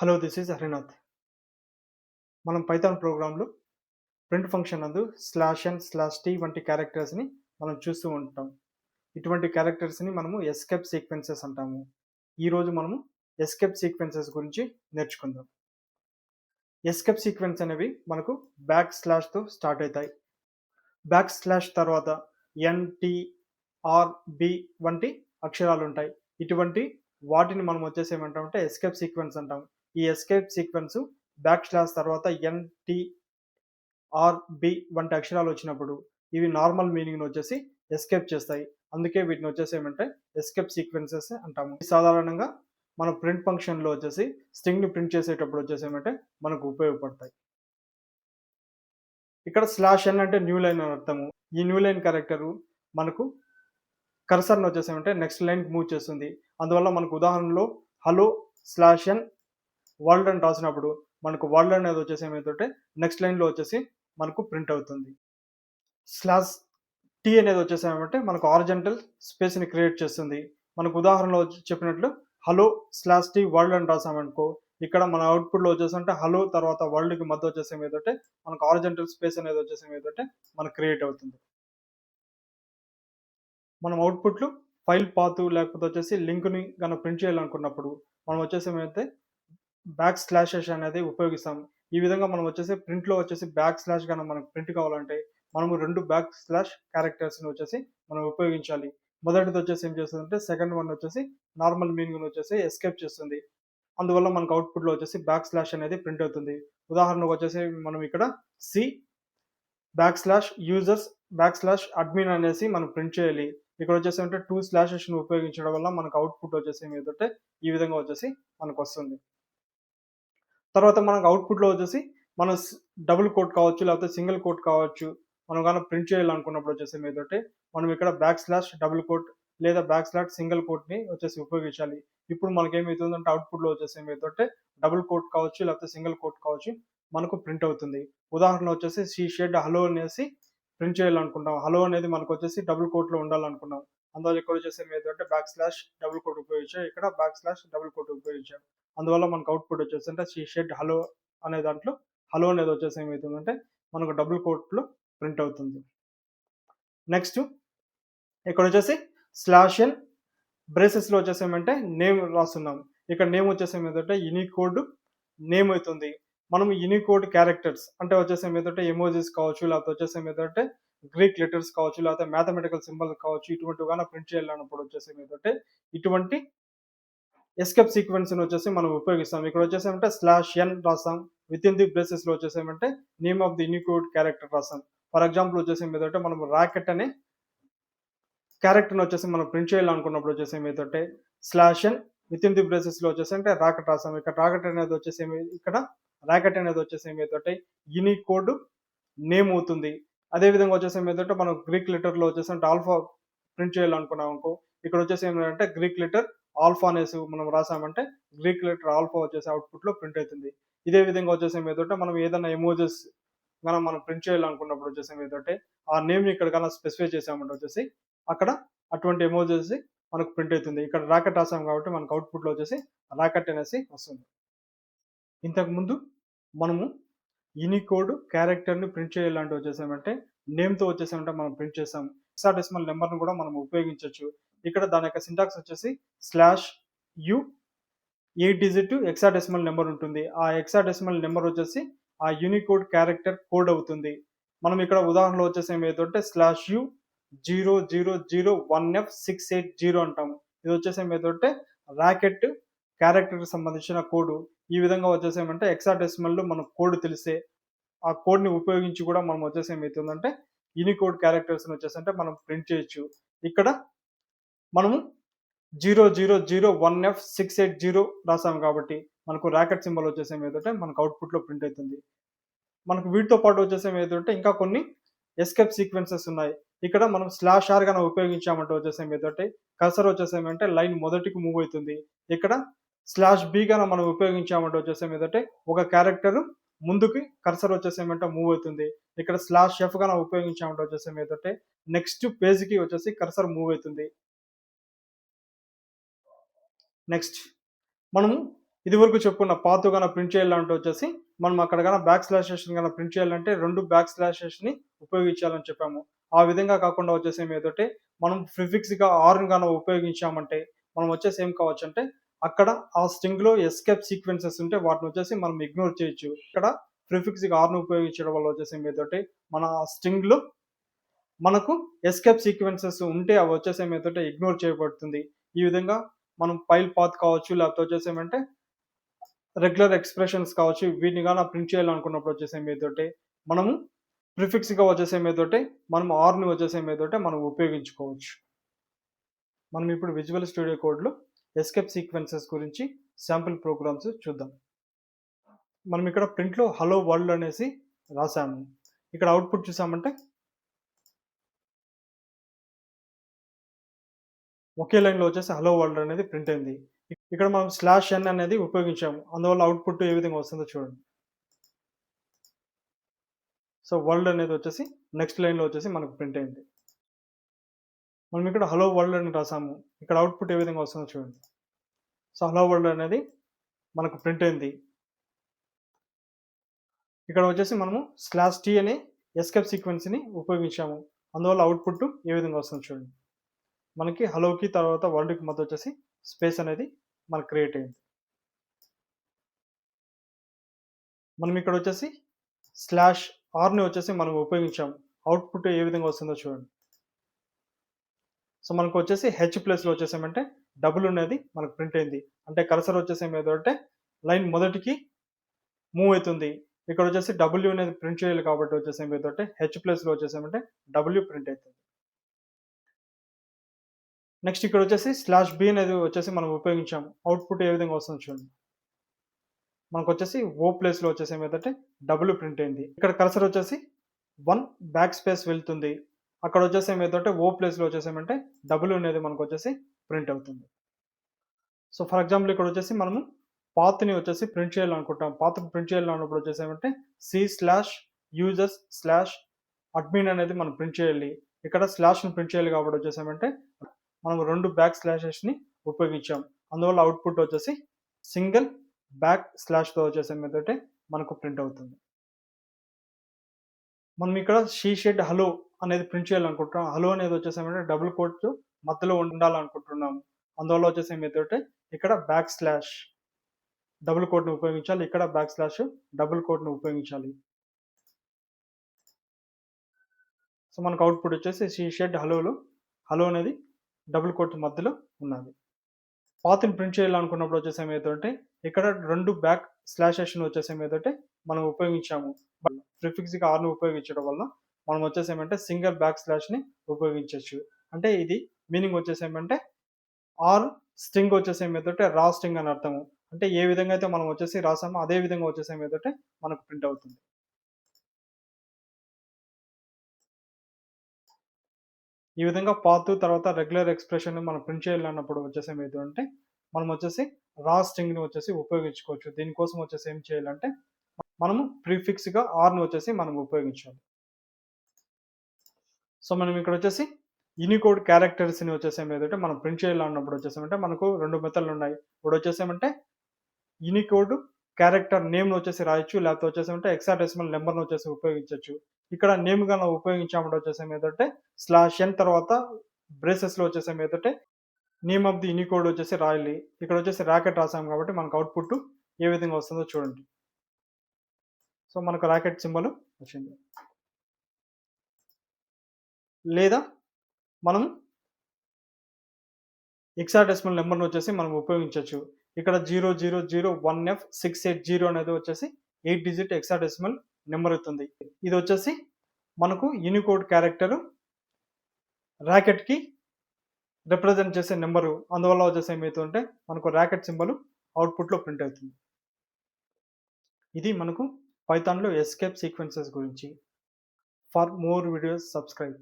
Hello, this is Harinath. మనం Python ప్రోగ్రామ్‌లో print function నందు /n/t వంటి క్యారెక్టర్స్‌ని మనం చూస్తూ ఉంటాం. ఇటువంటి క్యారెక్టర్స్‌ని మనము ఎస్కేప్ సీక్వెన్సెస్ అంటాము. ఈరోజు మనము ఎస్కేప్ సీక్వెన్సెస్ గురించి నేర్చుకుందాం. ఎస్కేప్ సీక్వెన్స్ అనేవి మనకు బ్యాక్ స్లాష్‌తో స్టార్ట్ అయితాయి. బ్యాక్ స్లాష్ తర్వాత ఎన్, టి, ఆర్, బి వంటి అక్షరాలుంటాయి. ఇటువంటి వాటిని మనం వచ్చేసి ఏమంటామంటే ఎస్కేప్ సీక్వెన్స్ అంటాం. ఈ ఎస్కేప్ సీక్వెన్స్ బ్యాక్ స్లాష్ తర్వాత ఎన్, టి, ఆర్, బి వంటి అక్షరాలు వచ్చినప్పుడు ఇవి నార్మల్ మీనింగ్‌ని వచ్చేసి ఎస్కేప్ చేస్తాయి. అందుకే వీటిని వచ్చేసి ఏమంటే ఎస్కేప్ సీక్వెన్సెస్ అంటాము. సాధారణంగా మన ప్రింట్ ఫంక్షన్‌లో వచ్చేసి స్ట్రింగ్‌ని ప్రింట్ చేసేటప్పుడు వచ్చేసి ఏమంటే మనకు ఉపయోగపడతాయి. ఇక్కడ /n అంటే న్యూ లైన్ అని అర్థము. ఈ న్యూ లైన్ క్యారెక్టర్ మనకు కర్సర్‌ని వచ్చేసి ఏమంటే నెక్స్ట్ లైన్‌కి మూవ్ చేస్తుంది. అందువల్ల మనకు ఉదాహరణలో హలో /n వరల్డ్ అని రాసినప్పుడు మనకు వరల్డ్ అనేది వచ్చేసి ఏమైతుంటే నెక్స్ట్ లైన్‌లో వచ్చేసి మనకు ప్రింట్ అవుతుంది. స్లాష్ టీ అనేది వచ్చేసి ఏమంటే మనకు హారిజాంటల్ స్పేస్‌ని క్రియేట్ చేస్తుంది. మనకు ఉదాహరణలో చెప్పినట్లు హలో /t వరల్డ్ అని రాసామనుకో, ఇక్కడ మన అవుట్‌పుట్‌లో వచ్చేసి హలో తర్వాత వరల్డ్‌కి మధ్య వచ్చేసి ఏమైతుంటే మనకు హారిజాంటల్ స్పేస్ అనేది వచ్చేసి ఏమైతుంటే మనకు క్రియేట్ అవుతుంది. మనం అవుట్‌పుట్‌లో ఫైల్ పాత్ లేకపోతే వచ్చేసి లింక్‌ని గన ప్రింట్ చేయాలనుకున్నప్పుడు మనం వచ్చేసి ఏమైతే బ్యాక్ స్లాషెస్ అనేది ఉపయోగిస్తాం. ఈ విధంగా మనం వచ్చేసి ప్రింట్‌లో వచ్చేసి బ్యాక్ స్లాష్ గన మనకు ప్రింట్ కావాలంటే మనము 2 బ్యాక్ స్లాష్ క్యారెక్టర్స్‌ని వచ్చేసి మనం ఉపయోగించాలి. మొదటిది వచ్చేసి ఏం చేస్తుందంటే సెకండ్ వన్ వచ్చేసి నార్మల్ మీనింగ్‌ని వచ్చేసి ఎస్కేప్ చేస్తుంది. అందువల్ల మనకు అవుట్‌పుట్‌లో వచ్చేసి బ్యాక్ స్లాష్ అనేది ప్రింట్ అవుతుంది. ఉదాహరణకు వచ్చేసి మనం ఇక్కడ సి /users /admin అనేసి మనం ప్రింట్ చేయాలి. ఇక్కడ వచ్చేసి అంటే 2 స్లాషెస్‌ని ఉపయోగించడం వల్ల మనకు అవుట్‌పుట్ వచ్చేసి ఏమైతుంటే ఈ విధంగా వచ్చేసి మనకొస్తుంది. తర్వాత మనకు అవుట్‌పుట్‌లో వచ్చేసి మనం డబుల్ కోట్ కావచ్చు, లేకపోతే సింగిల్ కోట్ కావచ్చు. మనం గాన ప్రింట్ చేయాలనుకున్నప్పుడు వచ్చేసి ఏమైతుంటే మనం ఇక్కడ డబుల్ కోట్ లేదా సింగిల్ కోట్‌ని వచ్చేసి ఉపయోగించాలి. ఇప్పుడు మనకేమైతుందంటే అవుట్‌పుట్‌లో వచ్చేసి ఏమైతుంటే డబుల్ కోట్ కావచ్చు, లేకపోతే సింగిల్ కోట్ కావచ్చు మనకు ప్రింట్ అవుతుంది. ఉదాహరణ వచ్చేసి షీ షెడ్ హలో అనేసి ప్రింట్ చేయాలనుకుంటాం. హలో అనేది మనకొచ్చేసి డబుల్ కోట్‌లో ఉండాలనుకున్నాం. అందువల్ల ఇక్కడ వచ్చేసి ఏమైతుంటే డబుల్ కోట్ ఉపయోగించాం. ఇక్కడ డబుల్ కోట్ ఉపయోగించాం. అందువల్ల మనకు అవుట్‌పుట్ వచ్చేసి షీ షెడ్ హలో అనే దాంట్లో హలో అనేది వచ్చేసి ఏమైతుందంటే మనకు డబుల్ కోట్‌లో ప్రింట్ అవుతుంది. నెక్స్ట్ ఇక్కడ వచ్చేసి /n బ్రేసెస్‌లో వచ్చేసి ఏమంటే నేమ్ రాస్తున్నాం. ఇక్కడ నేమ్ వచ్చేసి ఏమైతుంటే యూనికోడ్ నేమ్ అవుతుంది. మనం యూనికోడ్ క్యారెక్టర్స్ అంటే వచ్చేసి ఏమైతుంటే ఎమోజిస్ కావచ్చు, లేకపోతే వచ్చేసి ఏమైతుంటే గ్రీక్ లెటర్స్ కావచ్చు, లేకపోతే మ్యాథమెటికల్ సింబల్స్ కావచ్చు, ఇటువంటివి గాన ప్రింట్ చేయాలన్నప్పుడు వచ్చేసి ఏమైతుంటే ఇటువంటి ఎస్కేప్ సీక్వెన్స్‌ని వచ్చేసి మనం ఉపయోగిస్తాం. ఇక్కడ వచ్చేసి ఏమంటే /n రాస్తాం. వితిన్ ది బ్రేసెస్‌లో వచ్చేసి ఏమంటే name of the Unicode character రాస్తాం. ఫర్ ఎగ్జాంపుల్ వచ్చేసి ఏమైతుంటే మనం రాకెట్ అనే క్యారెక్టర్‌ని వచ్చేసి మనం ప్రింట్ చేయాలనుకున్నప్పుడు వచ్చేసి ఏమైతుంటే /n వితిన్ ది బ్రేసెస్‌లో వచ్చేసి అంటే రాకెట్ రాస్తాం. ఇక్కడ రాకెట్ అనేది వచ్చేసి ఇక్కడ రాకెట్ అనేది వచ్చేసి ఏమైతుంటే యూనికోడ్ నేమ్ అవుతుంది. అదే విధంగా వచ్చేసి ఏమైతుంటే మనం గ్రీక్ లెటర్‌లో వచ్చేసి అంటే ఆల్ఫా ప్రింట్ చేయాలనుకున్నాం అనుకో, ఇక్కడ వచ్చేసి ఏమంటే గ్రీక్ లెటర్ ఆల్ఫా అనేసి మనం రాసామంటే గ్రీక్ లెటర్ ఆల్ఫా వచ్చేసి అవుట్‌పుట్‌లో ప్రింట్ అవుతుంది. ఇదే విధంగా వచ్చేసి ఏమైతుంటే మనం ఏదైనా ఎమోజిస్ మనం ప్రింట్ చేయాలనుకున్నప్పుడు వచ్చేసి ఏమైతుంటే ఆ నేమ్‌ని ఇక్కడ గన స్పెసిఫై చేసామంటే వచ్చేసి అక్కడ అటువంటి ఎమోజిస్ మనకు ప్రింట్ అవుతుంది. ఇక్కడ రాకెట్ రాసాం కాబట్టి మనకు అవుట్‌పుట్‌లో వచ్చేసి రాకెట్ అనేసి వస్తుంది. ఇంతకుముందు మనము యూనికోడ్ క్యారెక్టర్‌ని ప్రింట్ చేయాలంటే వచ్చేసామంటే నేమ్‌తో వచ్చేసామంటే మనం ప్రింట్ చేసాం. హెక్సాడెసిమల్ నంబర్‌ని కూడా మనం ఉపయోగించొచ్చు. ఇక్కడ దాని యొక్క సింటాక్స్ వచ్చేసి /u 8 డిజిట్ హెక్సాడెసిమల్ నంబర్ ఉంటుంది. ఆ హెక్సాడెసిమల్ నంబర్ వచ్చేసి ఆ యూనికోడ్ క్యారెక్టర్ కోడ్ అవుతుంది. మనం ఇక్కడ ఉదాహరణలో వచ్చేసి ఏమైతుంటే /u 0001F680 అంటాము. ఇది వచ్చేసి ఏమైతుంటే రాకెట్ క్యారెక్టర్‌కి సంబంధించిన కోడ్. ఈ విధంగా వచ్చేసి ఏమంటే హెక్సాడెసిమల్‌లో మనకు కోడ్ తెలిస్తే ఆ కోడ్‌ని ఉపయోగించి కూడా మనం వచ్చేసి ఏమైతుందంటే యూనికోడ్ క్యారెక్టర్స్‌ని వచ్చేసి అంటే మనం ప్రింట్ చేయొచ్చు. ఇక్కడ మనము 0001F680 రాసాం కాబట్టి మనకు రాకెట్ సింబల్ వచ్చేసి ఏమైతుంటే మనకు అవుట్‌పుట్‌లో ప్రింట్ అవుతుంది. మనకు వీటితో పాటు వచ్చేసి ఏమైతుంటే ఇంకా కొన్ని ఎస్కేప్ సీక్వెన్సెస్ ఉన్నాయి. ఇక్కడ మనం /r గన ఉపయోగించామంటే వచ్చేసి ఏమైతుంటే కర్సర్ వచ్చేసి ఏమంటే లైన్ మొదటికి మూవ్ అవుతుంది. ఇక్కడ /b గన మనం ఉపయోగించామంటే వచ్చేసి ఏమైతుంటే ఒక క్యారెక్టర్ ముందుకి కర్సర్ వచ్చేసి ఏమంటే మూవ్ అవుతుంది. ఇక్కడ /f గన ఉపయోగించామంటే వచ్చేసి ఏమైతుంటే నెక్స్ట్ పేజ్‌కి వచ్చేసి కర్సర్ మూవ్ అవుతుంది. నెక్స్ట్ మనము ఇది వరకు చెప్పుకున్న పాత్ గాన ప్రింట్ చేయాలంటే వచ్చేసి మనం అక్కడ గాన బ్యాక్ స్లాషెస్‌ని గాన ప్రింట్ చేయాలంటే 2 బ్యాక్ స్లాషెస్‌ని ఉపయోగించాలని చెప్పాము. ఆ విధంగా కాకుండా వచ్చేసి ఏదంటే మనం ప్రిఫిక్స్‌గా ఆర్‌ని గాన ఉపయోగించామంటే మనం వచ్చేసి ఏం కావచ్చంటే అక్కడ ఆ స్ట్రింగ్‌లో ఎస్కేప్ సీక్వెన్సెస్ ఉంటే వాటిని వచ్చేసి మనం ఇగ్నోర్ చేయొచ్చు. ఇక్కడ ప్రిఫిక్స్‌గా ఆర్‌ని ఉపయోగించడం వల్ల వచ్చేసి ఏదంటే మన స్ట్రింగ్‌లో మనకు ఎస్కేప్ సీక్వెన్సెస్ ఉంటే అవి వచ్చేసి ఏమైతుంటే ఇగ్నోర్ చేయబడుతుంది. ఈ విధంగా మనం ఫైల్ పాత్ కావచ్చు లేకపోతే వచ్చేసి ఏమంటే రెగ్యులర్ ఎక్స్‌ప్రెషన్స్ కావచ్చు వీటిని గాన ప్రింట్ చేయాలనుకున్నప్పుడు వచ్చేసి ఏమైతుంటే మనము ప్రిఫిక్స్‌గా వచ్చేసి ఏమైతుంటే మనం ఆర్‌ని వచ్చేసి ఏమైతుంటే మనం ఉపయోగించుకోవచ్చు. మనం ఇప్పుడు విజువల్ స్టూడియో కోడ్‌లో ఎస్కేప్ సీక్వెన్సెస్ గురించి శాంపుల్ ప్రోగ్రామ్స్ చూద్దాం. మనం ఇక్కడ ప్రింట్‌లో హలో వరల్డ్ అనేసి రాసాము. ఇక్కడ అవుట్‌పుట్ చూసామంటే ఒకే లైన్‌లో వచ్చేసి హలో వరల్డ్ అనేది ప్రింట్ అయింది. ఇక్కడ మనం స్లాష్ ఎన్ అనేది ఉపయోగించాము. అందువల్ల అవుట్‌పుట్ ఏ విధంగా వస్తుందో చూడండి. సో, వరల్డ్ అనేది వచ్చేసి నెక్స్ట్ లైన్‌లో వచ్చేసి మనకు ప్రింట్ అయింది. మనం ఇక్కడ హలో వరల్డ్ అని రాసాము. ఇక్కడ అవుట్‌పుట్ ఏ విధంగా వస్తుందో చూడండి. సో, హలో వరల్డ్ అనేది మనకు ప్రింట్ అయింది. ఇక్కడ వచ్చేసి మనము స్లాష్ టీ అనే ఎస్కేప్ సీక్వెన్స్‌ని ఉపయోగించాము. అందువల్ల అవుట్‌పుట్ ఏ విధంగా వస్తుందో చూడండి. మనకి హలోకి తర్వాత వరల్డ్‌కి మధ్య వచ్చేసి స్పేస్ అనేది మనకు క్రియేట్ అయింది. మనం ఇక్కడ వచ్చేసి స్లాష్ ఆర్‌ని వచ్చేసి మనం ఉపయోగించాము. అవుట్‌పుట్ ఏ విధంగా వస్తుందో చూడండి. సో, మనకు వచ్చేసి హెచ్ ప్లేస్‌లో వచ్చేసేమంటే డబుల్ అనేది మనకు ప్రింట్ అయింది. అంటే కర్సర్ వచ్చేసి ఏమైందంటే లైన్ మొదటికి మూవ్ అవుతుంది. ఇక్కడ వచ్చేసి డబ్ల్యూ అనేది ప్రింట్ చేయాలి కాబట్టి వచ్చేసి ఏమైందంటే హెచ్ ప్లేస్‌లో వచ్చేసేమంటే డబ్ల్యూ ప్రింట్ అవుతుంది. నెక్స్ట్ ఇక్కడ వచ్చేసి స్లాష్ బి అనేది వచ్చేసి మనం ఉపయోగించాము. అవుట్‌పుట్ ఏ విధంగా వస్తుందో చూడండి. మనకొచ్చేసి ఓ ప్లేస్‌లో వచ్చేసి ఏమైందంటే డబ్ల్యూ ప్రింట్ అయింది. ఇక్కడ కర్సర్ వచ్చేసి 1 బ్యాక్ స్పేస్ వెళ్తుంది. అక్కడ వచ్చేసి ఏమైందంటే ఓ ప్లేస్‌లో వచ్చేసేమంటే డబ్ల్యూ అనేది మనకొచ్చేసి ప్రింట్ అవుతుంది. సో, ఫర్ ఎగ్జాంపుల్ ఇక్కడ వచ్చేసి మనము పాత్‌ని వచ్చేసి ప్రింట్ చేయాలనుకుంటాం. పాత్‌ని ప్రింట్ చేయాలన్నప్పుడు వచ్చేసి ఏమంటే c/users/admin అనేది మనం ప్రింట్ చేయాలి. ఇక్కడ స్లాష్‌ని ప్రింట్ చేయాలి కాబట్టి వచ్చేసి ఏమంటే మనం 2 బ్యాక్ స్లాషెస్‌ని ఉపయోగించాం. అందువల్ల అవుట్‌పుట్ వచ్చేసి సింగిల్ బ్యాక్ స్లాష్‌తో వచ్చేసి ఏమైందంటే మనకు ప్రింట్ అవుతుంది. మనం ఇక్కడ షీ షెడ్ హలో అనేది ప్రింట్ చేయాలనుకుంటున్నాం. హలో అనేది వచ్చేసి ఏమంటే డబుల్ కోట్స్ మధ్యలో ఉండాలనుకుంటున్నాము. అందువల్ల వచ్చేసి ఏమైందంటే ఇక్కడ బ్యాక్ స్లాష్ డబుల్ కోట్‌ని ఉపయోగించాలి. ఇక్కడ బ్యాక్ స్లాష్ డబుల్ కోట్‌ని ఉపయోగించాలి. సో, మనకు అవుట్‌పుట్ వచ్చేసి షీ షెడ్ హలోలో హలో అనేది డబుల్ కోట్ మధ్యలో ఉన్నది. పాత్‌ని ప్రింట్ చేయాలనుకున్నప్పుడు వచ్చేసి ఏమైతుందంటే ఇక్కడ 2 బ్యాక్ స్లాషెస్‌ని వచ్చేసి ఏమైందంటే మనం ఉపయోగించాము. ప్రిఫిక్స్‌గా ఆర్‌ని ఉపయోగించడం వల్ల మనం వచ్చేసి ఏమంటే సింగిల్ బ్యాక్ స్లాష్‌ని ఉపయోగించొచ్చు. అంటే ఇది మీనింగ్ వచ్చేసి ఏమంటే ఆర్ స్ట్రింగ్ వచ్చేసి ఏమైందంటే రా స్ట్రింగ్ అని అర్థము. అంటే ఏ విధంగా అయితే మనం వచ్చేసి రాసామో అదే విధంగా వచ్చేసి ఏమైందంటే మనకు ప్రింట్ అవుతుంది. ఈ విధంగా పాత్ తర్వాత రెగ్యులర్ ఎక్స్‌ప్రెషన్‌ని మనం ప్రింట్ చేయాలన్నప్పుడు వచ్చేసి ఏమైతుందంటే మనం వచ్చేసి రా స్ట్రింగ్‌ని వచ్చేసి ఉపయోగించుకోవచ్చు. దీనికోసం వచ్చేసి ఏం చేయాలంటే మనము ప్రిఫిక్స్‌గా ఆర్‌ని వచ్చేసి మనం ఉపయోగించాలి. సో, మనం ఇక్కడ వచ్చేసి యూనికోడ్ క్యారెక్టర్స్‌ని వచ్చేసి ఏమైందంటే మనం ప్రింట్ చేయాలన్నప్పుడు వచ్చేసామంటే మనకు 2 మెథడ్‌లు ఉన్నాయి. ఒకటి వచ్చేసామంటే యూనికోడ్ క్యారెక్టర్ నేమ్‌ని వచ్చేసి రాయొచ్చు. లేకపోతే వచ్చేసామంటే హెక్సాడెసిమల్ నంబర్‌ని వచ్చేసి ఉపయోగించొచ్చు. ఇక్కడ నేమ్ గాన ఉపయోగించామంటే వచ్చేసి ఏమైందంటే స్లాష్ ఎన్ తర్వాత బ్రేసెస్‌లో వచ్చేసి ఏమైందంటే నేమ్ ఆఫ్ ది యూనికోడ్ వచ్చేసి రాయాలి. ఇక్కడ వచ్చేసి రాకెట్ రాసాం కాబట్టి మనకు అవుట్‌పుట్ ఏ విధంగా వస్తుందో చూడండి. సో, మనకు రాకెట్ సింబల్ వచ్చింది. లేదా మనం హెక్సాడెసిమల్ నంబర్‌ని వచ్చేసి మనం ఉపయోగించొచ్చు. ఇక్కడ 0001680 అనేది వచ్చేసి 8 డిజిట్ హెక్సాడెసిమల్ నంబర్ అవుతుంది. ఇది వచ్చేసి మనకు యూనికోడ్ క్యారెక్టర్ రాకెట్‌కి రిప్రజెంట్ చేసే నంబరు. అందువల్ల వచ్చేసి ఏమైతుందంటే మనకు రాకెట్ సింబల్ అవుట్‌పుట్‌లో ప్రింట్ అవుతుంది. ఇది మనకు పైథాన్‌లో ఎస్కేప్ సీక్వెన్సెస్ గురించి. For more videos subscribe.